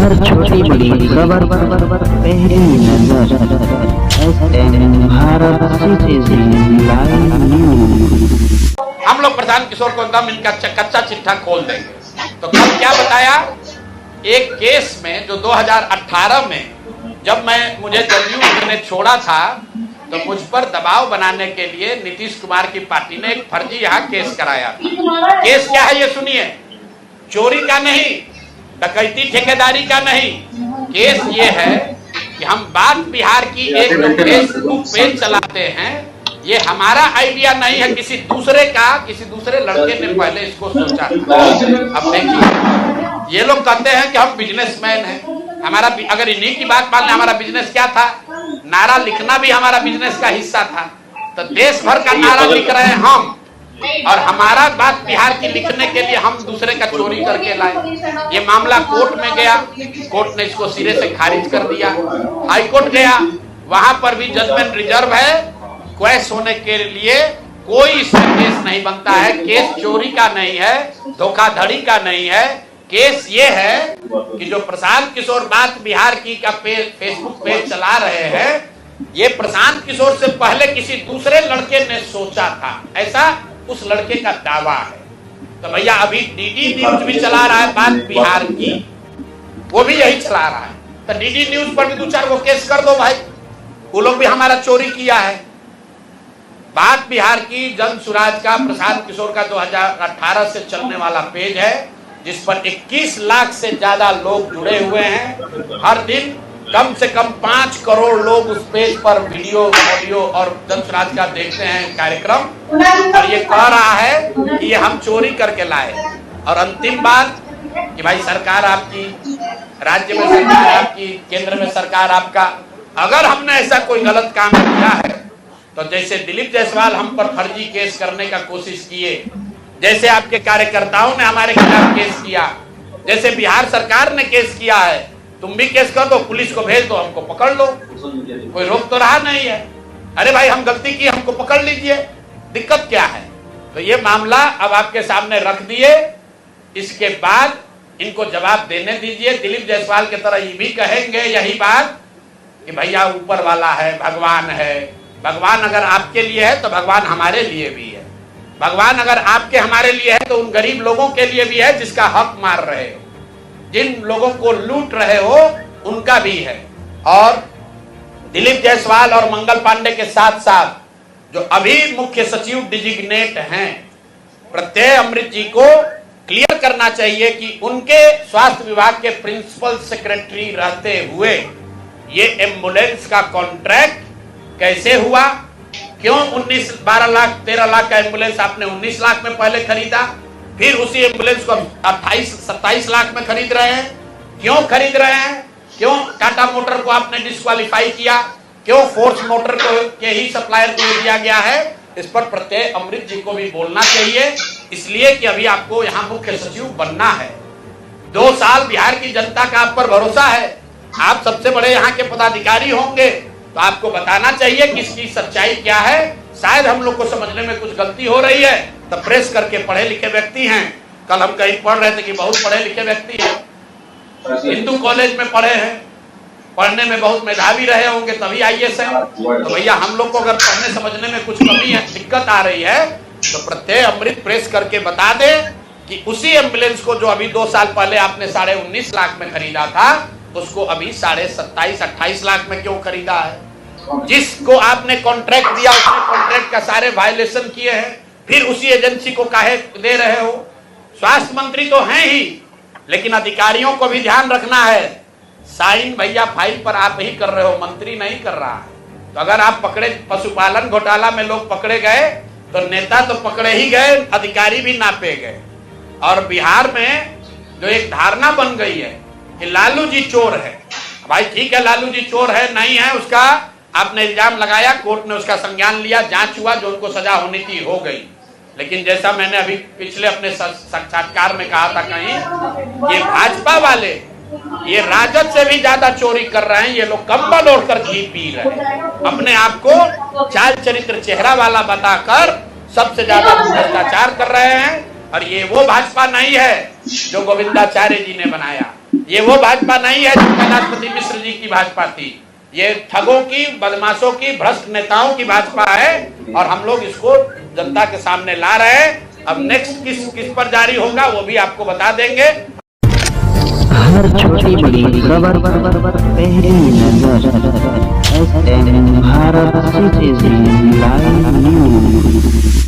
हर छोटी बड़ी खबर पहली नजर भारत सिटीजन लाइव न्यूज। हम लोग प्रशांत किशोर को एकदम इनका कच्चा चिट्ठा खोल देंगे। तो कल क्या बताया, एक केस में जो 2018 में जब मुझे जदयू ने छोड़ा था तो मुझ पर दबाव बनाने के लिए नीतीश कुमार की पार्टी ने एक फर्जी यहाँ केस कराया। केस क्या है ये सुनिए, चोरी का नहीं, डकैती ठेकेदारी का नहीं, केस ये है कि हम बात बिहार की एक फेसबुक पेज चलाते हैं, ये हमारा आइडिया नहीं है, किसी दूसरे लड़के ने पहले इसको सोचा। अब देखिए, ये लोग कहते हैं कि हम बिजनेसमैन हैं, हमारा अगर इन्हीं की बात मान लें, हमारा बिजनेस क्या था, नारा लिखना भी हमारा बिजनेस का हिस्सा था। तो देश भर का नारा लिख रहे हैं हम, और हमारा बात बिहार की लिखने के लिए हम दूसरे का चोरी करके लाए। ये मामला कोर्ट में गया, कोर्ट ने इसको सिरे से खारिज कर दिया। हाई कोर्ट गया, वहां पर भी जजमेंट रिजर्व है, क्वेश होने के लिए कोई इसमें केस नहीं बनता है। केस चोरी का नहीं है, धोखाधड़ी का नहीं है, केस ये है कि जो प्रशांत किशोर बात बिहार की का फेसबुक पेज चला रहे हैं, ये प्रशांत किशोर से पहले किसी दूसरे लड़के ने सोचा था, ऐसा उस लड़के का दावा है। तो भैया अभी डीडी न्यूज भी चला रहा है बात बिहार की, वो भी यही चला रहा है। तो डीडी न्यूज पर भी 2-4 को केस कर दो भाई, वो लोग भी हमारा चोरी किया है। बात बिहार की जन सुराज का प्रशांत किशोर का 2018 से चलने वाला पेज है, जिस पर 21 लाख से ज्यादा लोग जुड़े हुए हैं। हर दिन कम से कम 5 करोड़ लोग उस पेज पर वीडियो, ऑडियो और जन सुराज का देखते हैं कार्यक्रम, और ये कह रहा है कि ये हम चोरी करके लाए। और अंतिम बात कि भाई सरकार आपकी, राज्य में सरकार आपकी, केंद्र में सरकार आपका, अगर हमने ऐसा कोई गलत काम किया है तो जैसे दिलीप जायसवाल हम पर फर्जी केस करने का कोशिश किए, जैसे आपके कार्यकर्ताओं ने हमारे खिलाफ केस किया, जैसे बिहार सरकार ने केस किया है, तुम भी केस कर दो, पुलिस को भेज दो, हमको पकड़ लो, कोई रोक तो रहा नहीं है। अरे भाई हम गलती की, हमको पकड़ लीजिए, दिक्कत क्या है। तो ये मामला अब आपके सामने रख दिए, इसके बाद इनको जवाब देने दीजिए। दिलीप जायसवाल की तरह ये भी कहेंगे यही बात कि भैया ऊपर वाला है, भगवान है। भगवान अगर आपके लिए है तो भगवान हमारे लिए भी है, भगवान अगर आपके हमारे लिए है तो उन गरीब लोगों के लिए भी है जिसका हक मार रहे हो, जिन लोगों को लूट रहे हो उनका भी है। और दिलीप जायसवाल और मंगल पांडे के साथ साथ जो अभी मुख्य सचिव डिजिग्नेट हैं, प्रत्यय अमृत जी को क्लियर करना चाहिए कि उनके स्वास्थ्य विभाग के प्रिंसिपल सेक्रेटरी रहते हुए ये एम्बुलेंस का कॉन्ट्रैक्ट कैसे हुआ, क्यों 12 लाख 13 लाख का एम्बुलेंस आपने 19 लाख में पहले खरीदा, फिर उसी एम्बुलेंस को 28-27 लाख में खरीद रहे हैं, क्यों खरीद रहे हैं, क्यों टाटा मोटर को आपने डिस्क्वालीफाई किया, क्यों फोर्स मोटर को के ही सप्लायर को दिया गया है, इस पर प्रत्यय अमृत जी को भी बोलना चाहिए। इसलिए कि अभी आपको यहाँ मुख्य सचिव बनना है, 2 साल बिहार की जनता का आप पर भरोसा है, आप सबसे बड़े यहाँ के पदाधिकारी होंगे, तो आपको बताना चाहिए कि इसकी सच्चाई क्या है। शायद हम लोग को समझने में कुछ गलती हो रही है, तो प्रेस करके पढ़े लिखे व्यक्ति हैं, कल हम कहीं पढ़ रहे थे कि बहुत पढ़े लिखे व्यक्ति हैं, हिंदू कॉलेज में पढ़े हैं, पढ़ने में बहुत मेधावी रहे होंगे तभी IAS है। तो भैया हम लोग को अगर पढ़ने समझने में कुछ कमी है, दिक्कत आ रही है, तो प्रत्यय अमृत प्रेस करके बता दे कि उसी एम्बुलेंस को जो अभी 2 साल पहले आपने 19.5 लाख में खरीदा था, उसको अभी 27-28 लाख में क्यों खरीदा है। जिसको आपने कॉन्ट्रैक्ट दिया उसने कॉन्ट्रैक्ट का सारे वायलेशन किए हैं, फिर उसी एजेंसी को काहे दे रहे हो। स्वास्थ्य मंत्री तो हैं ही, लेकिन अधिकारियों को भी ध्यान रखना है, साइन भैया फाइल पर आप ही कर रहे हो, मंत्री नहीं कर रहा है। तो अगर आप पकड़े, पशुपालन घोटाला में लोग पकड़े गए तो नेता तो पकड़े ही गए, अधिकारी भी नापे गए। और बिहार में जो एक धारणा बन गई है कि लालू जी चोर है, भाई ठीक है लालू जी चोर है, नहीं है, उसका आपने इल्जाम लगाया, कोर्ट ने उसका संज्ञान लिया, जांच हुआ, जो उनको सजा होनी थी हो गई। लेकिन जैसा मैंने अभी पिछले अपने साक्षात्कार में कहा था कहीं, ये भाजपा वाले ये राजद से भी ज्यादा चोरी कर रहे हैं, ये लोग कंबल ओढ़कर घी पी रहे हैं, अपने आप को चाल चरित्र चेहरा वाला बताकर सबसे ज्यादा भ्रष्टाचार कर रहे हैं। और ये वो भाजपा नहीं है जो गोविंदाचार्य जी ने बनाया, ये वो भाजपा नहीं है जो कैलाशपति मिश्र जी की भाजपा थी। ये ठगों की, बदमाशों की, भ्रष्ट नेताओं की भाजपा है और हम लोग इसको जनता के सामने ला रहे हैं। अब नेक्स्ट किस पर जारी होगा वो भी आपको बता देंगे। हर छोटी बड़ी खबर पहली नजर SN Bharat citizen live news.